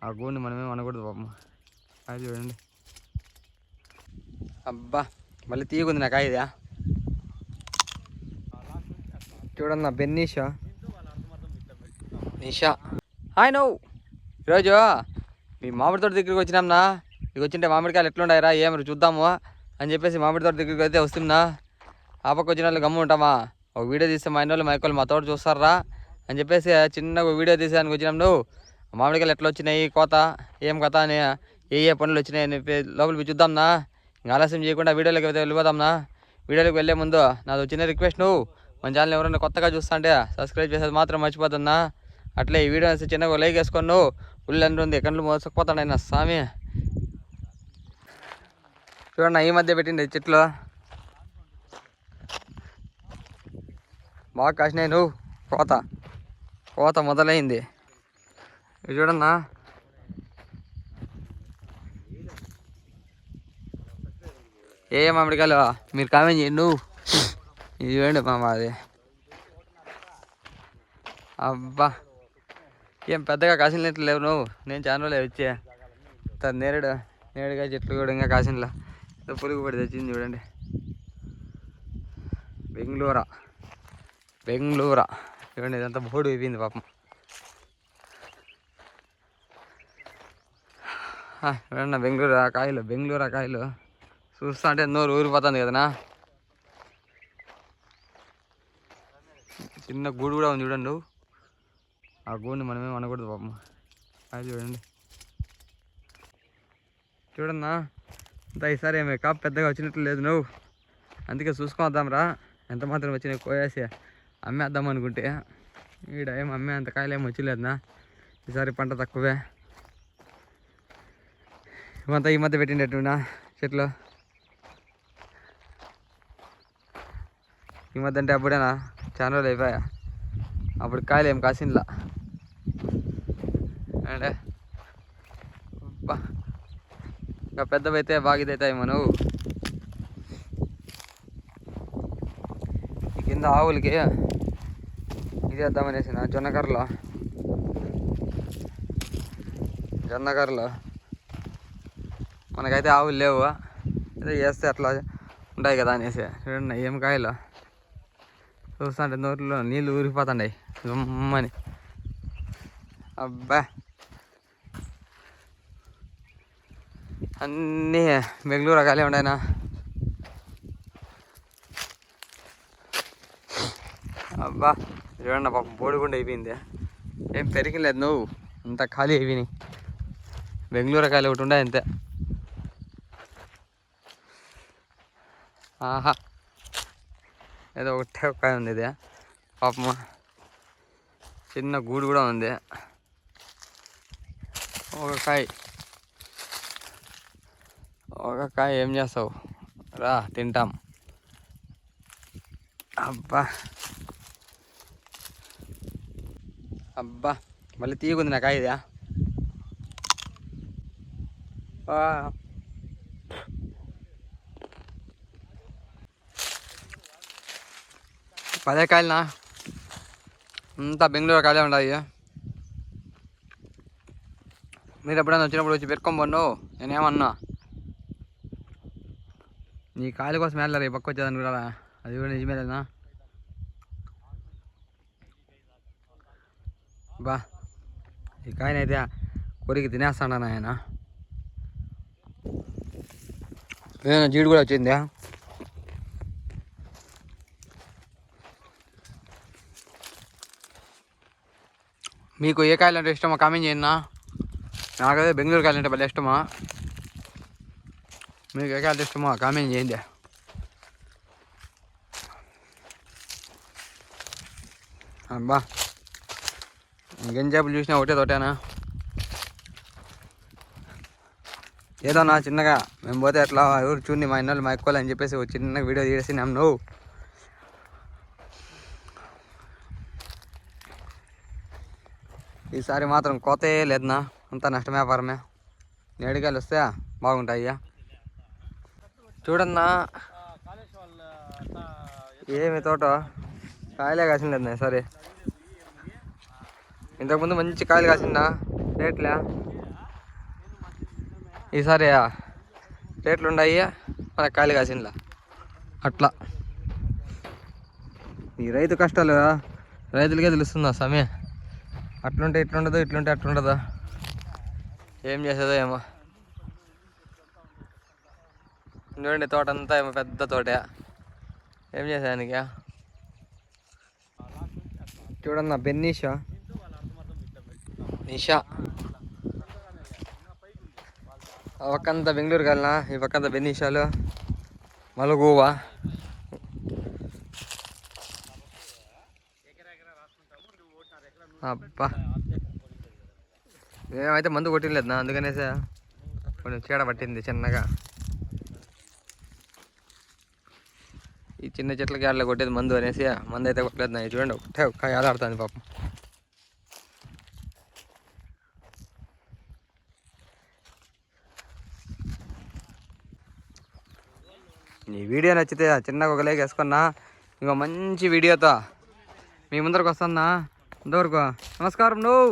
ఆ గూడిని మనమేం అనకూడదు పాపం. కాయ చూడండి. అబ్బా మళ్ళీ తీయకుంది నా కాయ. ఇదా చూడండి నా బెన్నీషా నిషా. హాయ్ నువ్వు ఈరోజు మీ మామిడి తోట దగ్గరికి వచ్చినాంనా. ఇక వచ్చింటే మామిడికాయలు ఎట్లుండాయిరా ఏమి చూద్దాము అని చెప్పేసి మామిడి తోట దగ్గరికి అయితే వస్తున్నా. ఆ పక్క వచ్చిన వాళ్ళు గమ్ము ఉంటామా, ఒక వీడియో తీస్తే మా ఇంట్లో మైకోళ్ళు మా తోట చూస్తారా అని చెప్పేసి చిన్నగా వీడియో తీసేదానికి వచ్చినాం. నువ్వు మామిడికాయలు ఎట్లా వచ్చినాయి, కోత ఏం కథ అని, ఏ పనులు వచ్చినాయి అని చెప్పి లోపలికి చూద్దాంనా. ఇంకా ఆలస్యం చేయకుండా వీడియోలోకి అయితే వెళ్ళిపోదాంనా. వీడియోలోకి వెళ్ళే ముందు నాది చిన్న రిక్వెస్ట్, నువ్వు మన ఛానల్ ఎవరైనా కొత్తగా చూస్తుంటే సబ్స్క్రైబ్ చేసేది మాత్రం మర్చిపోతున్నా. అట్లే ఈ వీడియో వేస్తే చిన్నగా లైక్ వేసుకొని నువ్వు ఫుల్ ఉంది కళ్ళు మోసకపోతాడు నా స్వామి. చూడండి ఈ మధ్య పెట్టింది చెట్లు బాగా కాసినాయి. నువ్వు కోత మొదలైంది. ఇది చూడన్నా. ఏ మామిడికాయలు మీరు కామెంట్ చేయండి. నువ్వు ఇది చూడండి మామ, అది అబ్బా ఏం పెద్దగా కాసినట్లు లేవు. నువ్వు నేను ఛానల్లో వచ్చే నేరుగా చెట్లు కూడా ఇంకా కాసినలా పురుగు పడి తెచ్చింది చూడండి. బెంగళూరా చూడండి, ఇదంతా బోర్డు అయిపోయింది పాపం. చూడండి బెంగళూరా కాయలు చూస్తా అంటే నోరు ఊరిపోతుంది కదనా. చిన్న గూడు కూడా ఉంది చూడండి. ఆ గూడిని మనమేం అనకూడదు పాపం. అది చూడన్నా అంతా ఈసారి ఏమి కాపు పెద్దగా వచ్చినట్లు లేదు. నువ్వు అందుకే చూసుకొద్దాంరా ఎంత మాత్రం వచ్చినాయి కోయేసి అమ్మేద్దాం అనుకుంటే ఈడ ఏం అమ్మే అంత కాయలు ఏమి వచ్చిలేదునా. ఈసారి పంట తక్కువే. ఇవంతా ఈ మధ్య పెట్టిండేట్టునా చెట్లు. ఈ మధ్య అంటే అప్పుడేనా ఛానల్ అయిపోయా, అప్పుడు కాయలు ఏం కాసినలా అంటే ఇంకా పెద్దవైతే బాగా ఇదవుతాయి. మనం కింద ఆవులకి ఇది వేద్దామనేసిన జొన్నకర్రలు మనకైతే ఆవులు లేవు, ఏదో వేస్తే అట్లా ఉంటాయి కదా అనేసి. చూడండి ఏం కాయలు చూస్తుంటే నోట్లో నీళ్ళు ఊరిపోతుంటాయి గమ్మని. అబ్బా అన్నీ బెంగళూరు కాయలే ఉన్నాయినా. అబ్బా చూడండి పాపం బోడిగుండ అయిపోయింది, ఏం పెరిగిలేదు. నువ్వు అంత ఖాళీ అయిపోయినాయి. బెంగళూరు కాయలు ఒకటి ఉండే అంతే. ఆహా ఏదో ఒకటే ఒక కాయ ఉంది. ఇది పాపం చిన్న గూడు కూడా ఉంది. ఒక కాయ ఏం చేస్తావు రా తింటాం. అబ్బా మళ్ళీ తీయకుంది నా కాయ. ఇదా పదే కాయలనా, అంతా బెంగళూరు కాయలే ఉన్నాయి. మీరు ఎప్పుడైనా వచ్చినప్పుడు వచ్చి పెట్టుకొని పోను, నేనేమన్నా నీ కాయల కోసం వెళ్ళారు ఈ పక్క వచ్చేదాన్ని కూడా. అది కూడా నిజమే లేదా. బా ఈ కాయనైతే కొరికి తినేస్తాడా ఆయన. జీడి కూడా వచ్చింది. మీకు ఏ కాయలు అంటే ఇష్టమో కామెంట్ చేయండి. నాకైతే బెంగళూరు కాయలు అంటే భలే ఇష్టమా. మీకు ఏ కాయలు ఇష్టమో కామెంట్ చేయండి. అబ్బా ఇంకెంచేపులు చూసినా ఒకటే తోటేనా. ఏదో నా చిన్నగా మేము పోతే అట్లా ఎవరు చూడండి మా ఇన్నోళ్ళు మా ఎక్కువ అని చెప్పేసి ఒక చిన్న వీడియో తీసి నువ్వు ఈసారి మాత్రం కోతే లేదన్నా, అంతా నష్టం వ్యాపారమే. నేడికాయలు వస్తే బాగుంటాయ్యా. చూడన్నా ఏమి తోట కాయలే కాసిండన్నా. సరే ఇంతకుముందు మంచి కాయలు కాసిందా రేట్లే. ఈసారి రేట్లు ఉన్నాయి మనకు కాయలు కాసిందిలా అట్లా. ఈ రైతు కష్టాలు రైతులకే తెలుస్తుందా సమయం. అట్లుంటే ఇట్లుండదు, ఇట్లుంటే అట్లుండదు. ఏం చేసేదో ఏమో. చూడండి తోట అంతా ఏమో పెద్ద తోట. ఏం చేసానికి చూడన్న బెన్నీషా నిషా. ఆ పక్కంతా బెంగళూరు వెళ్ళినా, ఈ పక్కంతా బెన్నీషాలు మలుగువా. అబ్బా ఏమైతే మందు కొట్టిలేదు నా, అందుకనేసే కొంచెం చీడ పట్టింది చిన్నగా. ఈ చిన్న చెట్లకి ఆడలో కొట్టేది మందు అనేసి మందు అయితే కొట్టలేదు నా. చూడండి ఒకటే ఒక్క ఆడుతుంది పాపం. ఈ వీడియో నచ్చితే చిన్నగా ఒక లైక్ వేసుకున్నా. ఇంకో మంచి వీడియోతో మీ ముందరకు వస్తున్నా. ఇంతవరకు నమస్కారం. నువ్వు